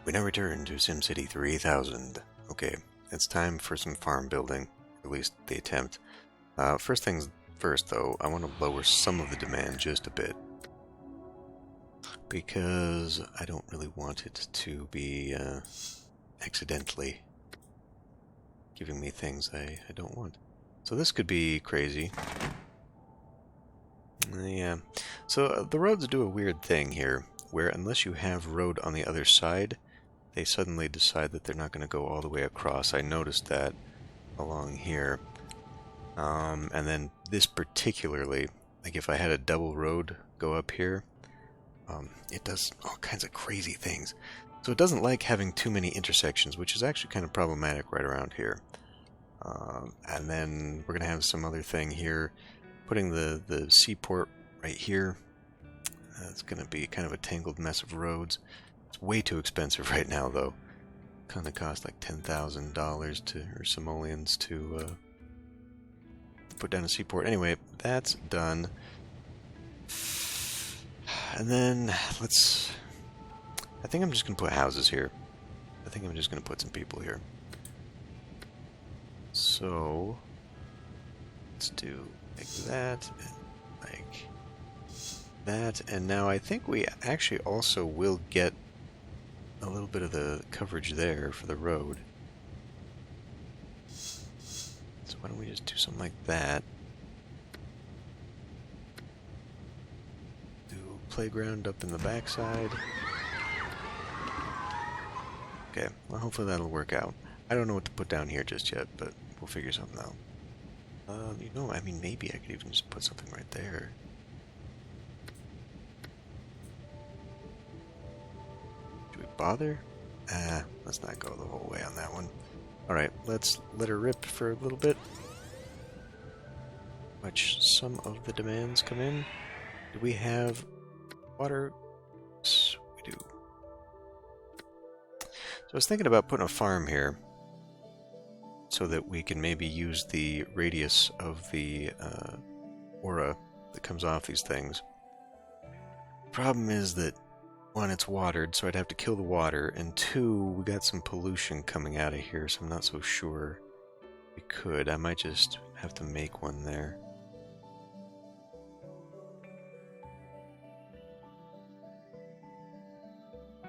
We now return to SimCity 3000. Okay, it's time for some farm building, at least the attempt. First things first, though, I want to lower some of the demand just a bit. Because I don't really want it to be accidentally giving me things I don't want. So this could be crazy. Yeah. So the roads do a weird thing here, where unless you have road on the other side, they suddenly decide that they're not going to go all the way across. I noticed that along here. And then this particularly, like if I had a double road go up here, it does all kinds of crazy things. So it doesn't like having too many intersections, which is actually kind of problematic right around here. And then we're going to have some other thing here, putting the seaport right here. It's going to be kind of a tangled mess of roads. It's way too expensive right now, though. Kind of cost like $10,000 to or simoleons to put down a seaport. Anyway, that's done. And then let's. I think I'm just gonna put houses here. I think I'm just gonna put some people here. So let's do like that and like that, and now I think we actually also will get a little bit of the coverage there for the road. So why don't we just do something like that? Do playground up in the backside. Okay, well hopefully that'll work out. I don't know what to put down here just yet, but we'll figure something out. You know, I mean, maybe I could even just put something right there. Should we bother? Let's not go the whole way on that one. Alright, let's let her rip for a little bit. Watch some of the demands come in. Do we have water? Yes, we do. So I was thinking about putting a farm here so that we can maybe use the radius of the aura that comes off these things. Problem is that, one, it's watered, so I'd have to kill the water, and two, we got some pollution coming out of here, so I'm not so sure we could. I might just have to make one there.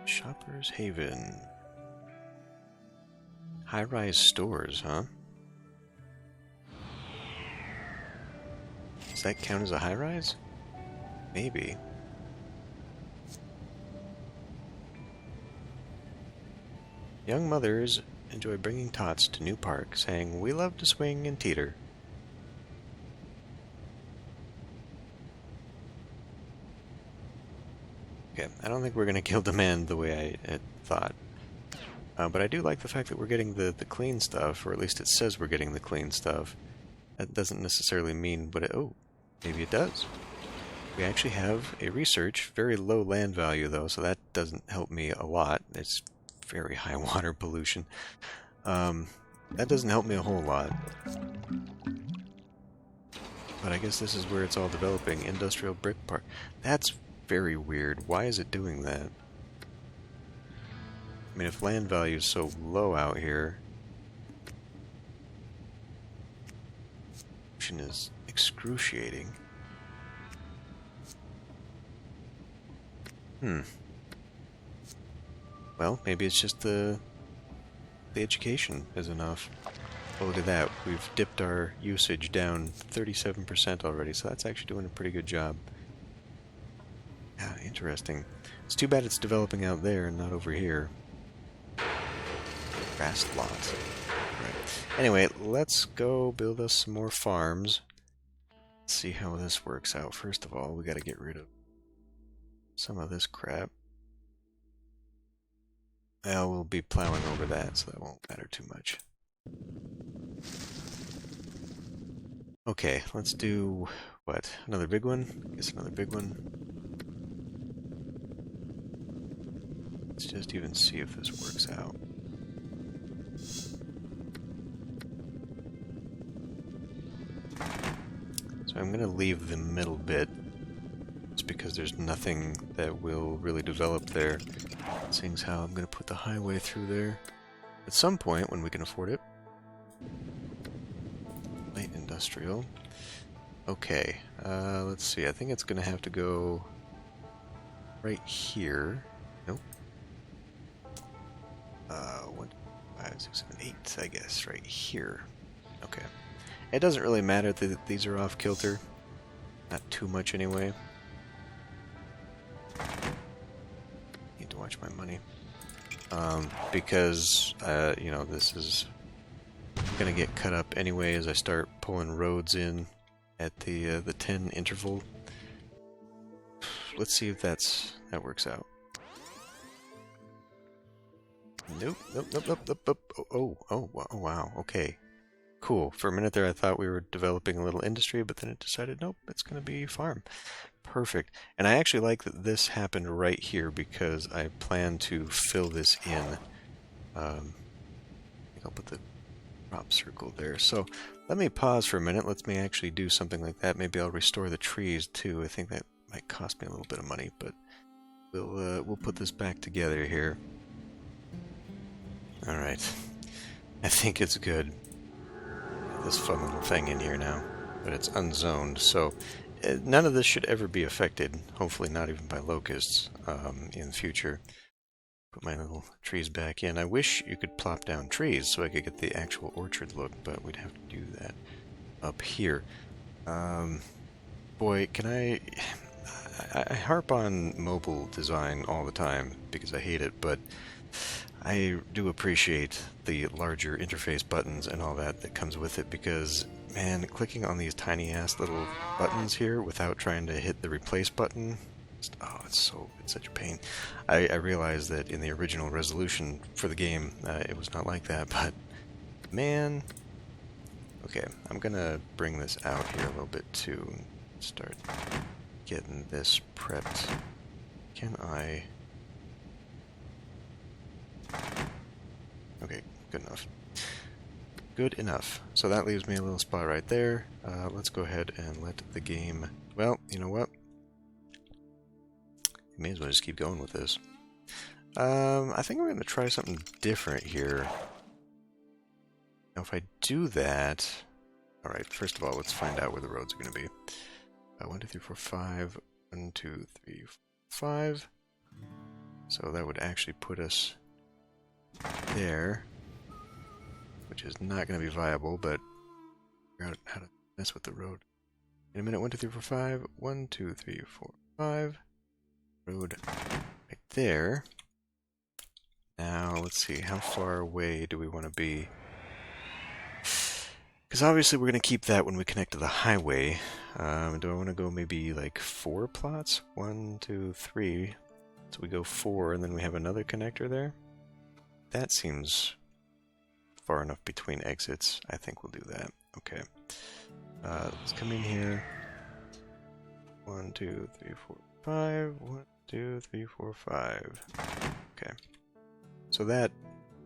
Shopper's Haven. High-rise stores, huh? Does that count as a high-rise? Maybe. Young mothers enjoy bringing tots to new park, saying, "We love to swing and teeter." Okay, I don't think we're going to kill demand the way I thought. But I do like the fact that we're getting the clean stuff, or at least it says we're getting the clean stuff. That doesn't necessarily mean, but oh, maybe it does. We actually have a research, very low land value though, so that doesn't help me a lot. It's very high water pollution. That doesn't help me a whole lot. But I guess this is where it's all developing. Industrial brick park. That's very weird. Why is it doing that? I mean, if land value is so low out here, pollution is excruciating. Well, maybe it's just the education is enough. Oh, look at that. We've dipped our usage down 37% already, so that's actually doing a pretty good job. Yeah, interesting. It's too bad it's developing out there and not over here. Vast lots. Right. Anyway, let's go build us some more farms. Let's see how this works out. First of all, we gotta get rid of some of this crap. Well, we'll be plowing over that, so that won't matter too much. Okay, let's do, what, another big one? I guess another big one. Let's just even see if this works out. So I'm going to leave the middle bit, just because there's nothing that will really develop there. Seeing as how I'm going to put the highway through there at some point when we can afford it. Light industrial. Okay, let's see. I think it's going to have to go right here. Nope. 1, 5, 6, 7, 8, I guess, right here. Okay. It doesn't really matter that these are off kilter. Not too much anyway. Need to watch my money. Because, you know, this is gonna get cut up anyway as I start pulling roads in at the 10 interval. Let's see if that works out. Nope, nope, nope, nope, nope, nope. Oh, wow, okay. Cool. For a minute there I thought we were developing a little industry, but then it decided, nope, it's gonna be farm. Perfect. And I actually like that this happened right here because I plan to fill this in. I think I'll put the crop circle there. So let me pause for a minute. Let me actually do something like that. Maybe I'll restore the trees too. I think that might cost me a little bit of money, but we'll put this back together here. All right. I think it's good. This fun little thing in here now, but it's unzoned, so none of this should ever be affected. Hopefully not even by locusts in the future. Put my little trees back in. I wish you could plop down trees so I could get the actual orchard look, but we'd have to do that up here. Boy, can I harp on mobile design all the time because I hate it, but I do appreciate the larger interface buttons and all that comes with it because, man, clicking on these tiny-ass little buttons here without trying to hit the replace button, it's such a pain. I realize that in the original resolution for the game, it was not like that, but, man. Okay, I'm gonna bring this out here a little bit too and start getting this prepped. Can I... Okay, good enough. Good enough. So that leaves me a little spot right there. Let's go ahead and let the game... Well, you know what? May as well just keep going with this. I think we're going to try something different here. Now, if I do that... Alright, first of all, let's find out where the roads are going to be. 1, 2, 3, 4, 5. 1, 2, 3, 4, 5. So that would actually put us there, which is not going to be viable, but figure out how to mess with the road. In a minute, 1, 2, 3, 4, 5. 1, 2, 3, 4, 5. Road right there. Now, let's see, how far away do we want to be? Because obviously we're going to keep that when we connect to the highway. Do I want to go maybe like 4 plots? 1, 2, 3. So we go 4, and then we have another connector there? That seems far enough between exits. I think we'll do that. Okay. Let's come in here. 1, 2, 3, 4, 5. 1, 2, 3, 4, 5. Okay. So that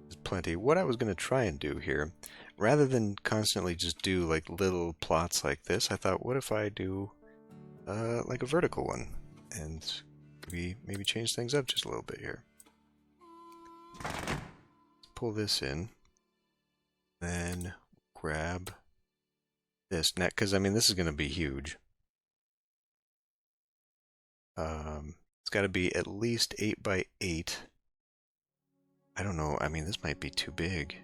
is plenty. What I was going to try and do here, rather than constantly just do like little plots like this, I thought, what if I do like a vertical one? And maybe change things up just a little bit here. Pull this in, then grab this net, because I mean this is going to be huge. It's got to be at least 8 by 8. I don't know, I mean this might be too big.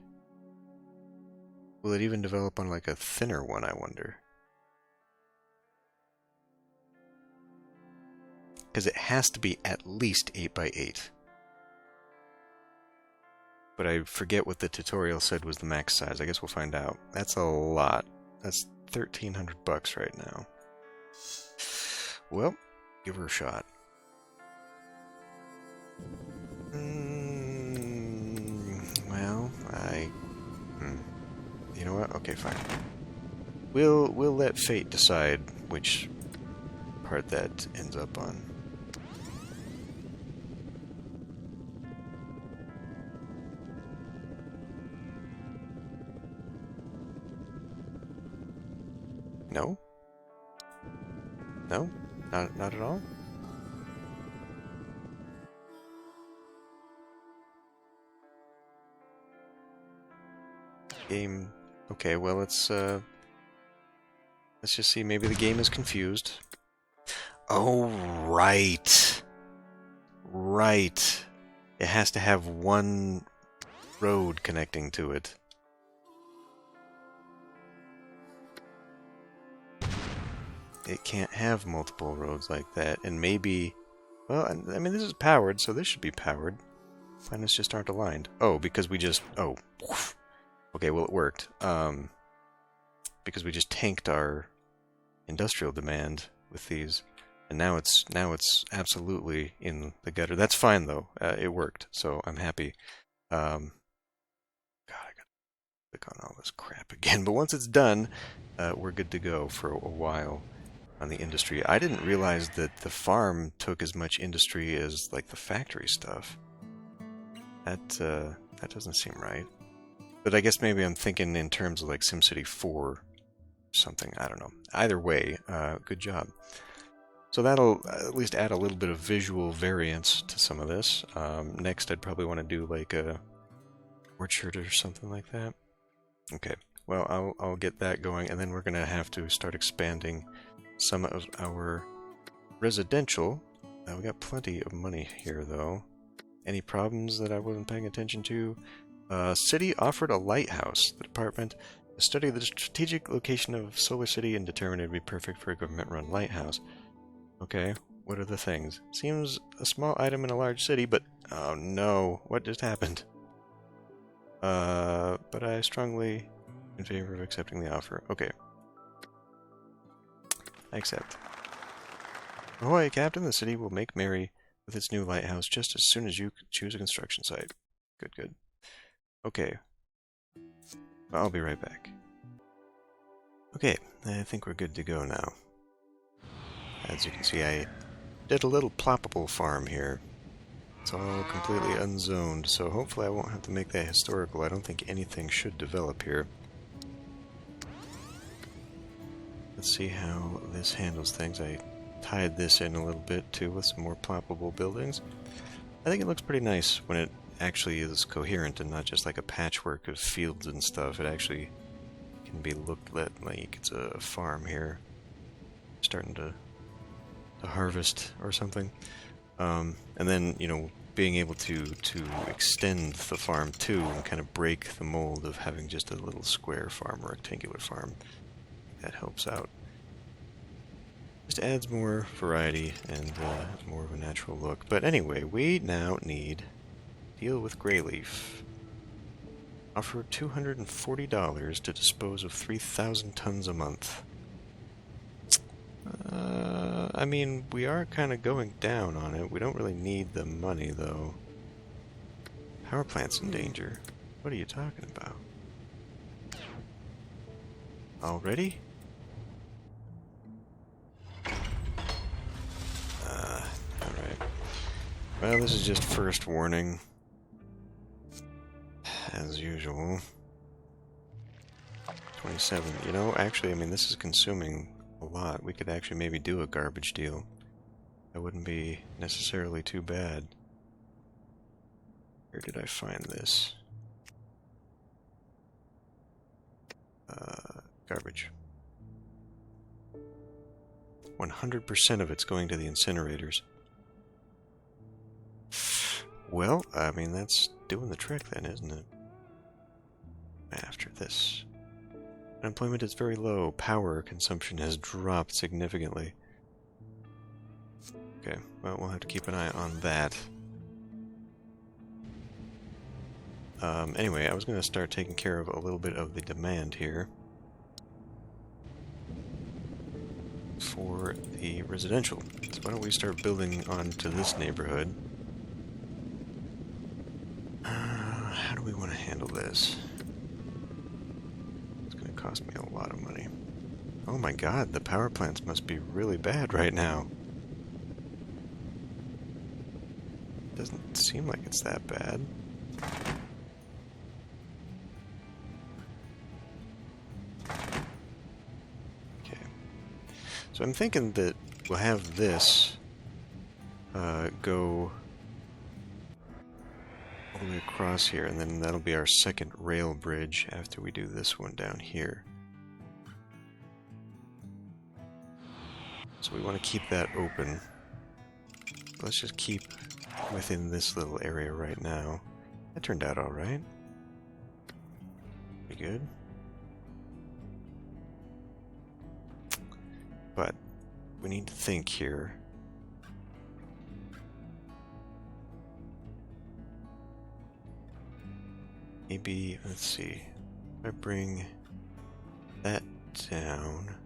Will it even develop on like a thinner one, I wonder? Because it has to be at least 8 by 8. But I forget what the tutorial said was the max size. I guess we'll find out. That's a lot. That's $1,300 right now. Well, give her a shot. Well, you know what? Okay, fine. We'll let fate decide which part that ends up on. No? No? Not at all? Game... Okay, well, let's just see. Maybe the game is confused. Oh, right. Right. It has to have one road connecting to it. It can't have multiple roads like that, and maybe... Well, I mean, this is powered, so this should be powered. Planets just aren't aligned. Oh, because we just... Oh. Okay, well, it worked. Because we just tanked our industrial demand with these, and now it's absolutely in the gutter. That's fine, though. It worked, so I'm happy. God, I gotta click on all this crap again. But once it's done, we're good to go for a while on the industry. I didn't realize that the farm took as much industry as like the factory stuff. That doesn't seem right. But I guess maybe I'm thinking in terms of like SimCity 4 or something. I don't know. Either way, good job. So that'll at least add a little bit of visual variance to some of this. Next, I'd probably want to do like a orchard or something like that. Okay. Well, I'll get that going, and then we're gonna have to start expanding some of our residential. We got plenty of money here, though. Any problems that I wasn't paying attention to? City offered a lighthouse. The department studied the strategic location of Solar City and determined it would be perfect for a government-run lighthouse. Okay, what are the things? Seems a small item in a large city, but... Oh no, what just happened? But I strongly in favor of accepting the offer. Okay. I accept. Ahoy, Captain, the city will make merry with its new lighthouse just as soon as you choose a construction site. Good, good. Okay. I'll be right back. Okay, I think we're good to go now. As you can see, I did a little ploppable farm here. It's all completely unzoned, so hopefully I won't have to make that historical. I don't think anything should develop here. Let's see how this handles things. I tied this in a little bit too with some more ploppable buildings. I think it looks pretty nice when it actually is coherent and not just like a patchwork of fields and stuff. It actually can be looked at like it's a farm here, starting to harvest or something. And then, you know, being able to extend the farm too and kind of break the mold of having just a little square farm or rectangular farm. That helps out. Just adds more variety and more of a natural look. But anyway, we now need deal with Greyleaf. Offer $240 to dispose of 3,000 tons a month. I mean, we are kind of going down on it. We don't really need the money, though. Power plant's in danger. What are you talking about? Already? Alright. Well, this is just first warning. As usual. 27. You know, actually, I mean, this is consuming a lot. We could actually maybe do a garbage deal. That wouldn't be necessarily too bad. Where did I find this? Garbage. 100% of it's going to the incinerators. Well, I mean, that's doing the trick then, isn't it? After this. Unemployment is very low. Power consumption has dropped significantly. Okay, well, we'll have to keep an eye on that. Anyway, I was going to start taking care of a little bit of the demand here for the residential. So why don't we start building onto this neighborhood? How do we want to handle this? It's going to cost me a lot of money. Oh my god, the power plants must be really bad right now. Doesn't seem like it's that bad. Okay. So I'm thinking that we'll have this go all the way across here, and then that'll be our second rail bridge after we do this one down here. So we want to keep that open. Let's just keep within this little area right now. That turned out alright. Pretty good. But we need to think here. Maybe, let's see, if I bring that down.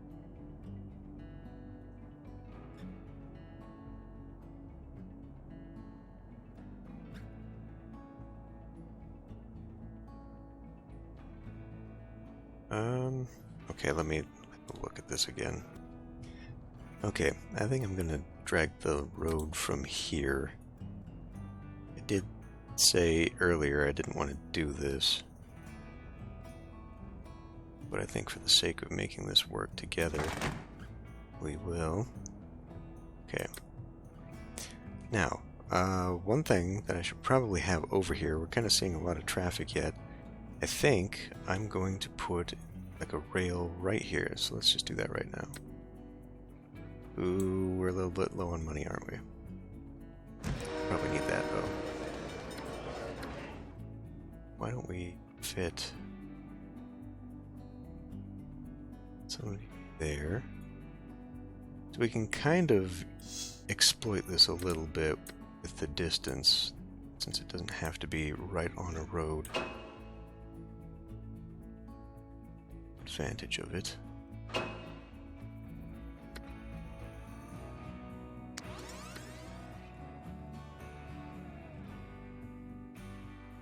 Okay, let me look at this again. Okay, I think I'm gonna drag the road from here. I did say earlier I didn't want to do this, but I think for the sake of making this work together, we will. Okay. Now, one thing that I should probably have over here, we're kind of seeing a lot of traffic yet. I think I'm going to put like a rail right here, so let's just do that right now. Ooh, we're a little bit low on money, aren't we? Probably need that though. Why don't we fit some there? So we can kind of exploit this a little bit with the distance, since it doesn't have to be right on a road. Advantage of it.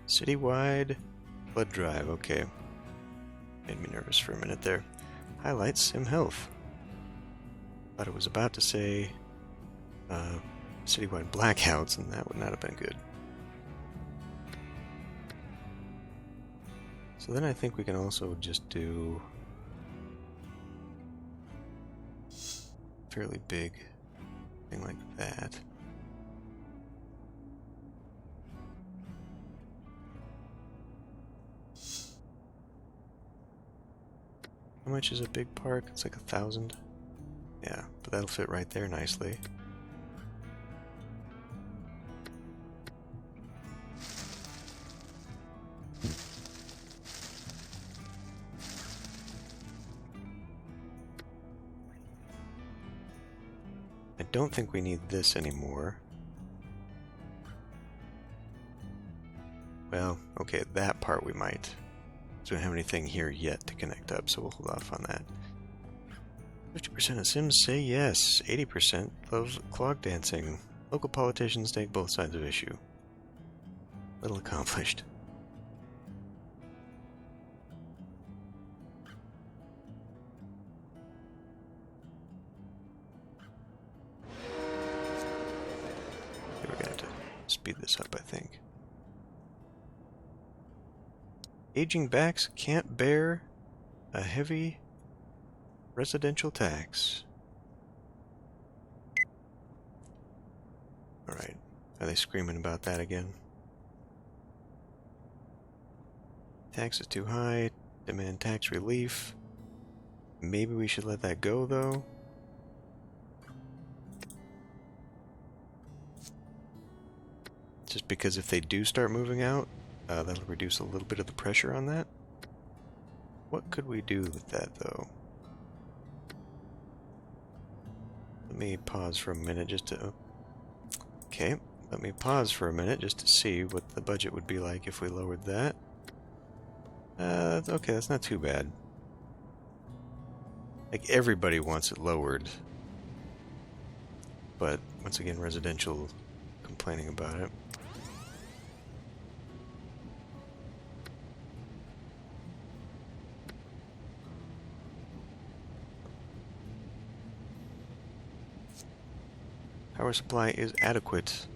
Citywide blood drive, okay. Made me nervous for a minute there. Highlight sim health. Thought it was about to say citywide blackouts, and that would not have been good. So then I think we can also just do a fairly big thing like that. How much is a big park? It's like 1,000. Yeah, but that'll fit right there nicely. I don't think we need this anymore. Well, okay, that part we might. So we don't have anything here yet to connect up, so we'll hold off on that. 50% of Sims say yes. 80% love clog dancing. Local politicians take both sides of issue. Little accomplished. Okay, we're gonna have to speed this up, I think. Aging backs can't bear a heavy residential tax. Alright, are they screaming about that again? Tax is too high, demand tax relief. Maybe we should let that go, though. Just because if they do start moving out, that'll reduce a little bit of the pressure on that. What could we do with that, though? Let me pause for a minute just to... Okay, let me pause for a minute just to see what the budget would be like if we lowered that. Okay, that's not too bad. Like, everybody wants it lowered. But, once again, residential complaining about it. Power supply is adequate.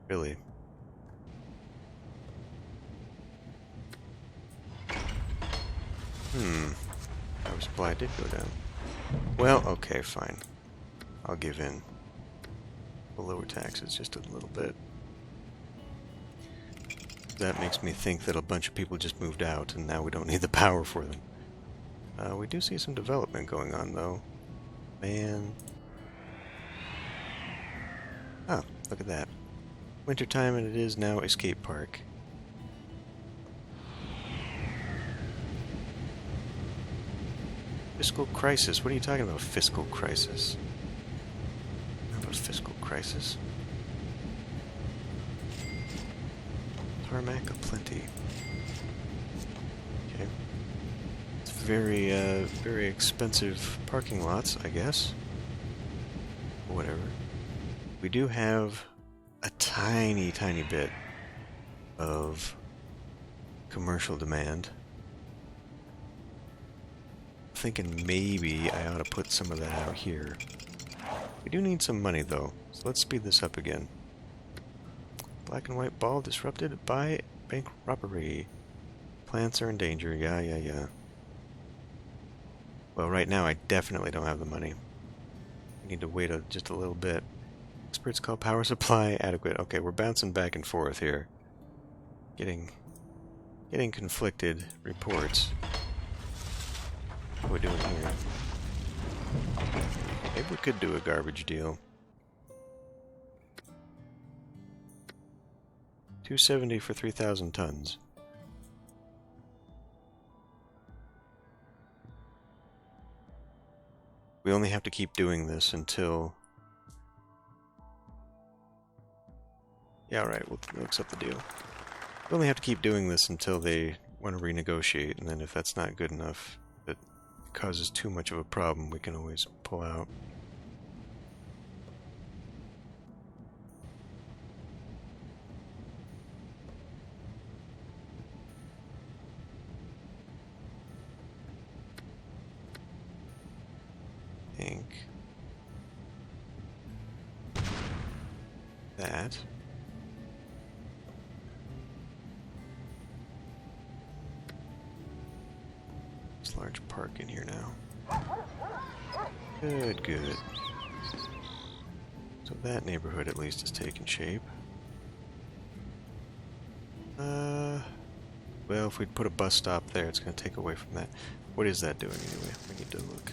Really. Power supply did go down. Well, okay, fine. I'll give in. We'll lower taxes just a little bit. That makes me think that a bunch of people just moved out, and now we don't need the power for them. We do see some development going on, though. Man. Oh, look at that. Wintertime, and it is now a skate park. Fiscal crisis? What are you talking about, fiscal crisis? Not about fiscal crisis. Tarmac aplenty. Okay. It's very expensive parking lots, I guess. Whatever. We do have a tiny bit of commercial demand. I'm thinking maybe I ought to put some of that out here. We do need some money, though, so let's speed this up again. Black and white ball disrupted by bank robbery. Plants are in danger. Yeah. Well, right now I definitely don't have the money. I need to wait just a little bit. Experts call power supply adequate. Okay, we're bouncing back and forth here. Getting conflicted reports. What are we doing here? Maybe we could do a garbage deal. 270 for 3,000 tons. We only have to keep doing this until... Yeah, alright, we'll accept the deal. We only have to keep doing this until they want to renegotiate, and then if that's not good enough, that causes too much of a problem, we can always pull out. That. This large park in here now. Good. So that neighborhood at least is taking shape. Well, if we'd put a bus stop there, it's going to take away from that. What is that doing anyway? We need to look.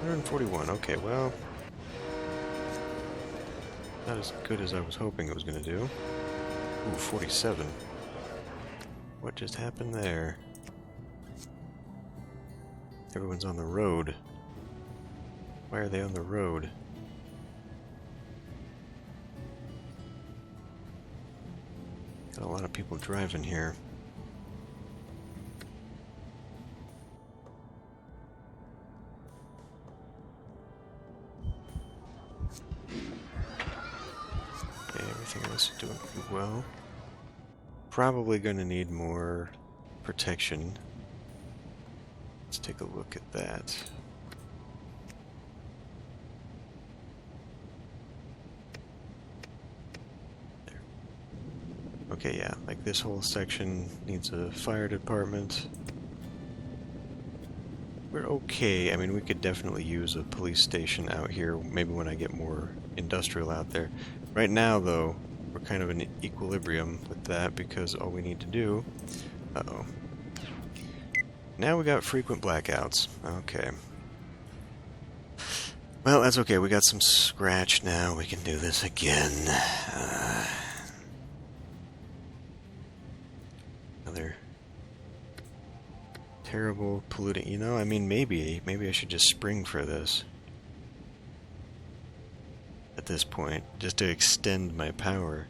$141. Okay, well, not as good as I was hoping it was going to do. Ooh, 47. What just happened there? Everyone's on the road. Why are they on the road? Got a lot of people driving here. Okay, everything else is doing pretty well. Probably going to need more protection. Let's take a look at that. There. Okay, yeah, like this whole section needs a fire department. We're okay. I mean, we could definitely use a police station out here, maybe when I get more industrial out there. Right now, though, we're kind of in equilibrium with that because all we need to do... Uh-oh. Now we got frequent blackouts. Okay. Well, that's okay. We got some scratch now. We can do this again. Another terrible polluting. You know, I mean, maybe I should just spring for this. At this point, just to extend my power.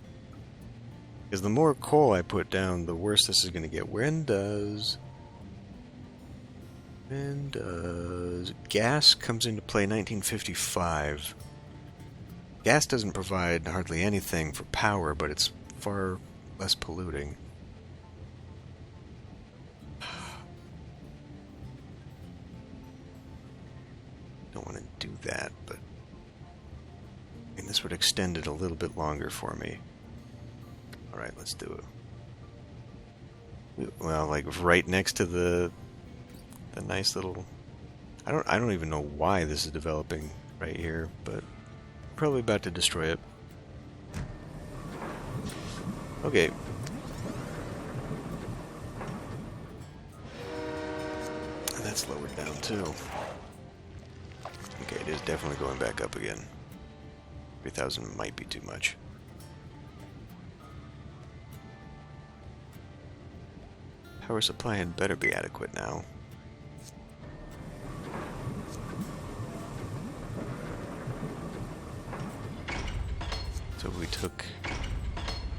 Because the more coal I put down, the worse this is going to get. When does gas comes into play? 1955. Gas doesn't provide hardly anything for power, but it's far less polluting. Don't want to do that, but I mean, this would extend it a little bit longer for me. Alright, let's do it. Well, like right next to the nice little... I don't even know why this is developing right here, but probably about to destroy it. Okay. That's lowered down too. Okay, it is definitely going back up again. 3,000 might be too much. Power supply had better be adequate now. So we took...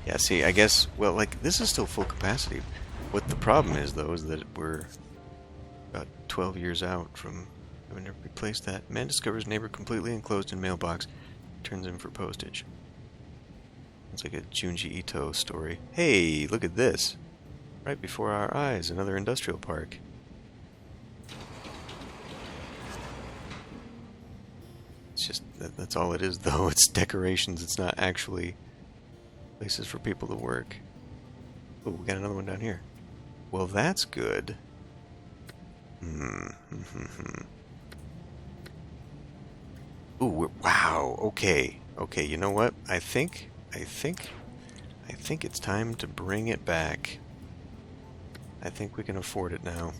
Yeah, see, I guess... Well, like, this is still full capacity. What the problem is, though, is that we're about 12 years out from having to replace that. Man discovers neighbor completely enclosed in mailbox. Turns in for postage. It's like a Junji Ito story. Hey, look at this. Right before our eyes, another industrial park. It's just, that's all it is, though. It's decorations. It's not actually places for people to work. Oh, we got another one down here. Well, that's good. Ooh, wow. Okay. Okay, you know what? I think it's time to bring it back. I think we can afford it now.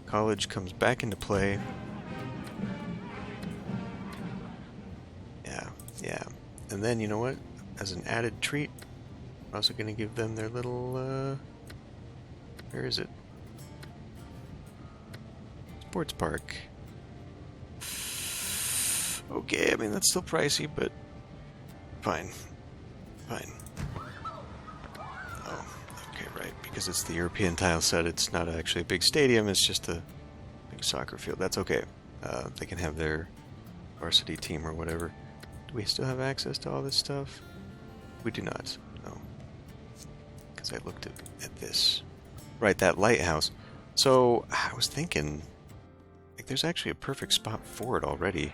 College comes back into play. Yeah. And then, you know what? As an added treat, I'm also going to give them their little, where is it? Sports park. Okay, I mean, that's still pricey, but fine. Fine. Oh, okay, right. Because it's the European tile set, it's not actually a big stadium, it's just a big soccer field. That's okay. They can have their varsity team or whatever. Do we still have access to all this stuff? We do not. No. Because I looked at this. Right, that lighthouse. So, I was thinking, like, there's actually a perfect spot for it already.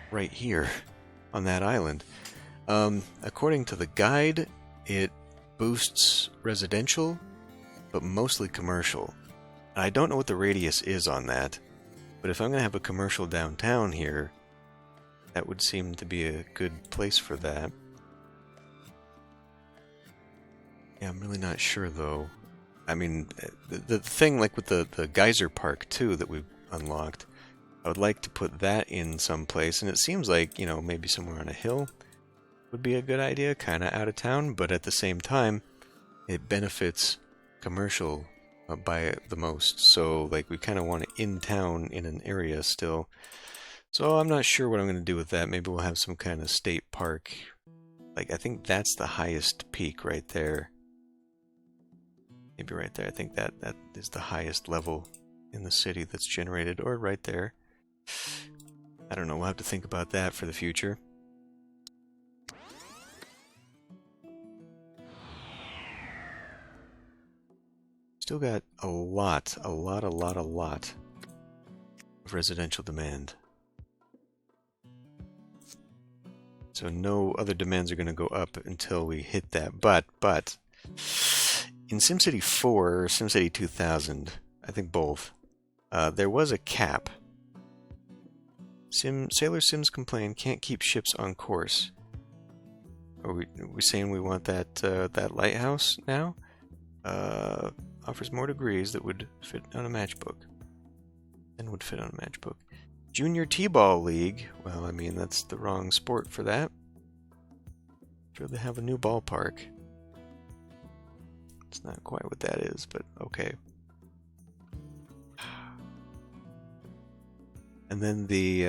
Right here, on that island. According to the guide, it boosts residential, but mostly commercial. I don't know what the radius is on that, but if I'm going to have a commercial downtown here, that would seem to be a good place for that. Yeah, I'm really not sure, though. I mean, the thing, like with the geyser park, too, that we've unlocked, I would like to put that in some place, and it seems like, you know, maybe somewhere on a hill would be a good idea, kind of out of town, but at the same time, it benefits commercial by the most. So, like, we kind of want it in town in an area still. So I'm not sure what I'm going to do with that. Maybe we'll have some kind of state park. Like, I think that's the highest peak right there. Maybe right there. I think that is the highest level in the city that's generated, or right there. I don't know. We'll have to think about that for the future. Still got a lot of residential demand. So no other demands are going to go up until we hit that. But in SimCity 4 or SimCity 2000, I think both, there was a cap. Sailor Sims complain can't keep ships on course. Are we saying we want that lighthouse now? Offers more degrees that would fit on a matchbook. And would fit on a matchbook. Junior T-Ball League. Well, I mean, that's the wrong sport for that. Sure, they have a new ballpark. It's not quite what that is, but okay. And then the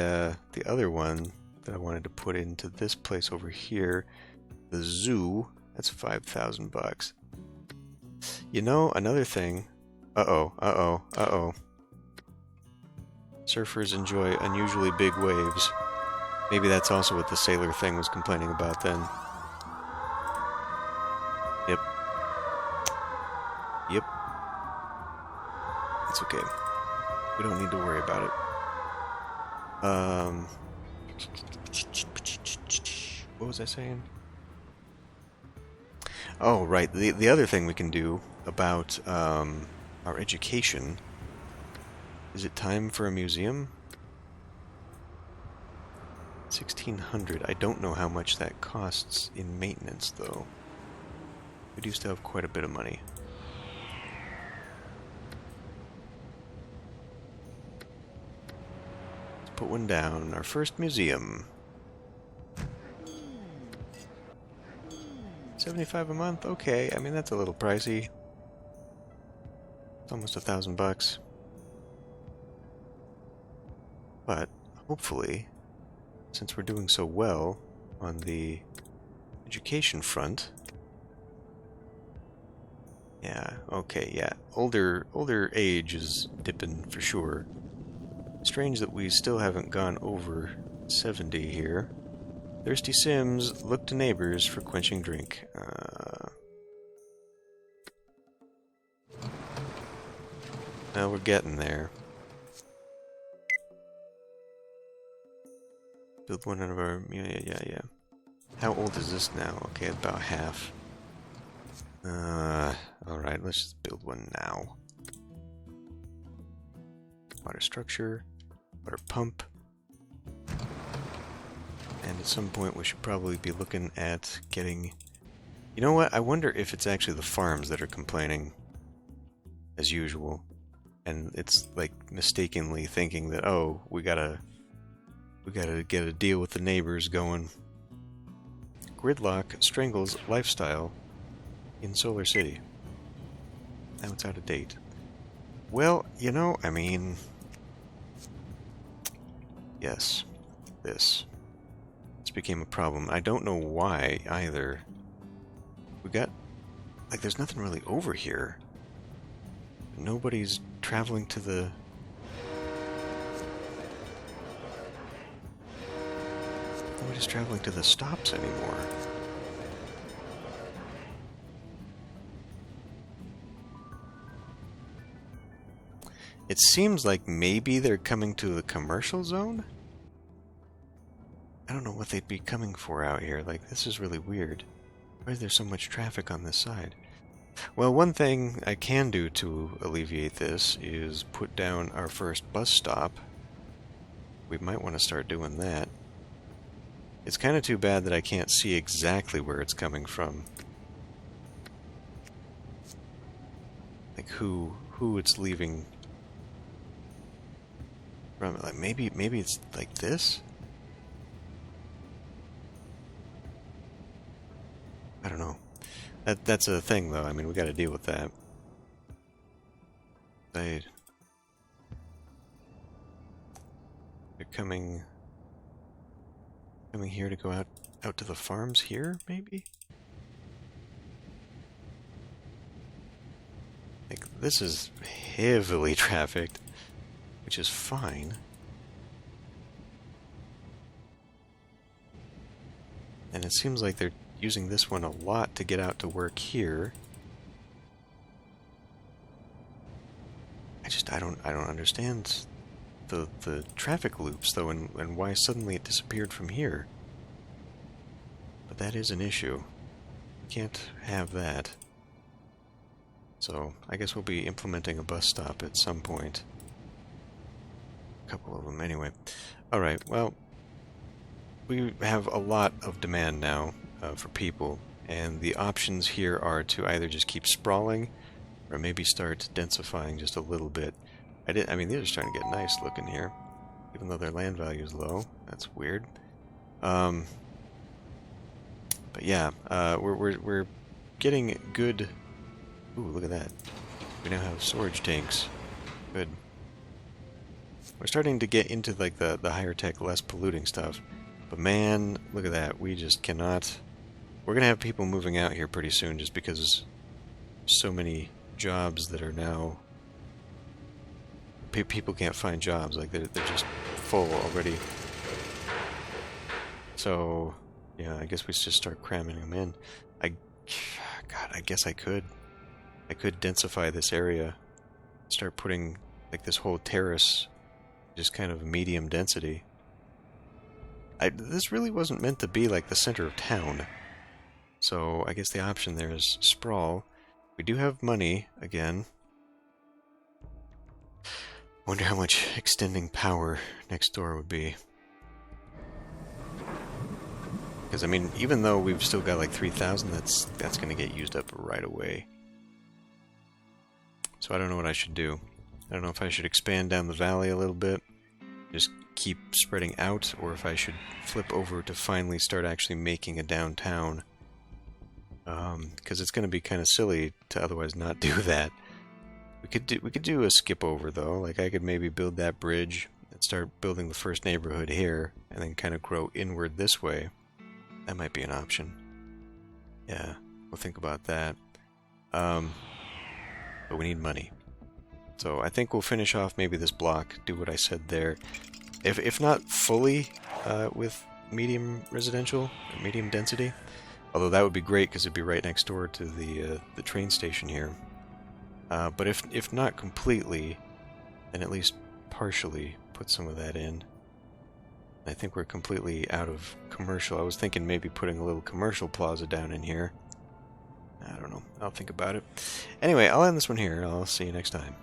other one that I wanted to put into this place over here, the zoo. That's $5,000. You know, another thing. Uh-oh. Surfers enjoy unusually big waves. Maybe that's also what the sailor thing was complaining about then. Yep. It's okay. We don't need to worry about it. What was I saying? Oh, right. The other thing we can do about our education. Is it time for a museum? 1,600. I don't know how much that costs in maintenance, though. We do still have quite a bit of money. Let's put one down. Our first museum. 75 a month? Okay, I mean, that's a little pricey. It's almost $1,000. But, hopefully, since we're doing so well on the education front... Yeah, okay, yeah. Older age is dipping for sure. Strange that we still haven't gone over 70 here. Thirsty Sims, look to neighbors for quenching drink. Well, we're getting there. Build one out of our... Yeah. How old is this now? Okay, about half. Alright, let's just build one now. Water structure, water pump. And at some point we should probably be looking at getting... You know what? I wonder if it's actually the farms that are complaining, as usual. And it's like mistakenly thinking that, oh, we gotta get a deal with the neighbors going. Gridlock strangles lifestyle in Solar City. Now it's out of date. Well, you know, I mean... Yes. This became a problem. I don't know why, either. We got... Like, there's nothing really over here. Nobody's traveling to the... Nobody's traveling to the stops anymore. It seems like maybe they're coming to the commercial zone? I don't know what they'd be coming for out here. Like, this is really weird. Why is there so much traffic on this side? Well, one thing I can do to alleviate this is put down our first bus stop. We might want to start doing that. It's kind of too bad that I can't see exactly where it's coming from. Like, who it's leaving... Like maybe it's like this? I don't know. That's a thing, though. I mean, we got to deal with that. They're coming here to go out to the farms here, maybe? Like, this is heavily trafficked, which is fine. And it seems like they're using this one a lot to get out to work here. I don't understand the traffic loops, though, and why suddenly it disappeared from here. But that is an issue. Can't have that. So I guess we'll be implementing a bus stop at some point. A couple of them anyway. Alright, well, we have a lot of demand now for people, and the options here are to either just keep sprawling or maybe start densifying just a little bit. I mean, these are starting to get nice looking here, even though their land value is low. That's weird. But yeah, we're getting good. Ooh, look at that. We now have storage tanks. Good. We're starting to get into like the higher tech, less polluting stuff. But man, look at that. We just cannot... We're going to have people moving out here pretty soon just because so many jobs that are now... People can't find jobs. Like, they're just full already. So, yeah, I guess we should just start cramming them in. God, I guess I could. I could densify this area. Start putting, like, this whole terrace just kind of medium density. This really wasn't meant to be like the center of town. So I guess the option there is sprawl. We do have money, again. Wonder how much extending power next door would be. Because, I mean, even though we've still got like 3,000, that's going to get used up right away. So I don't know what I should do. I don't know if I should expand down the valley a little bit, just keep spreading out, or if I should flip over to finally start actually making a downtown. Because it's going to be kind of silly to otherwise not do that. We could do a skip over though. Like I could maybe build that bridge and start building the first neighborhood here, and then kind of grow inward this way. That might be an option. Yeah, we'll think about that. But we need money. So I think we'll finish off maybe this block, do what I said there. If not fully with medium residential, or medium density, although that would be great because it'd be right next door to the train station here. But if not completely, then at least partially put some of that in. I think we're completely out of commercial. I was thinking maybe putting a little commercial plaza down in here. I don't know. I'll think about it. Anyway, I'll end this one here. I'll see you next time.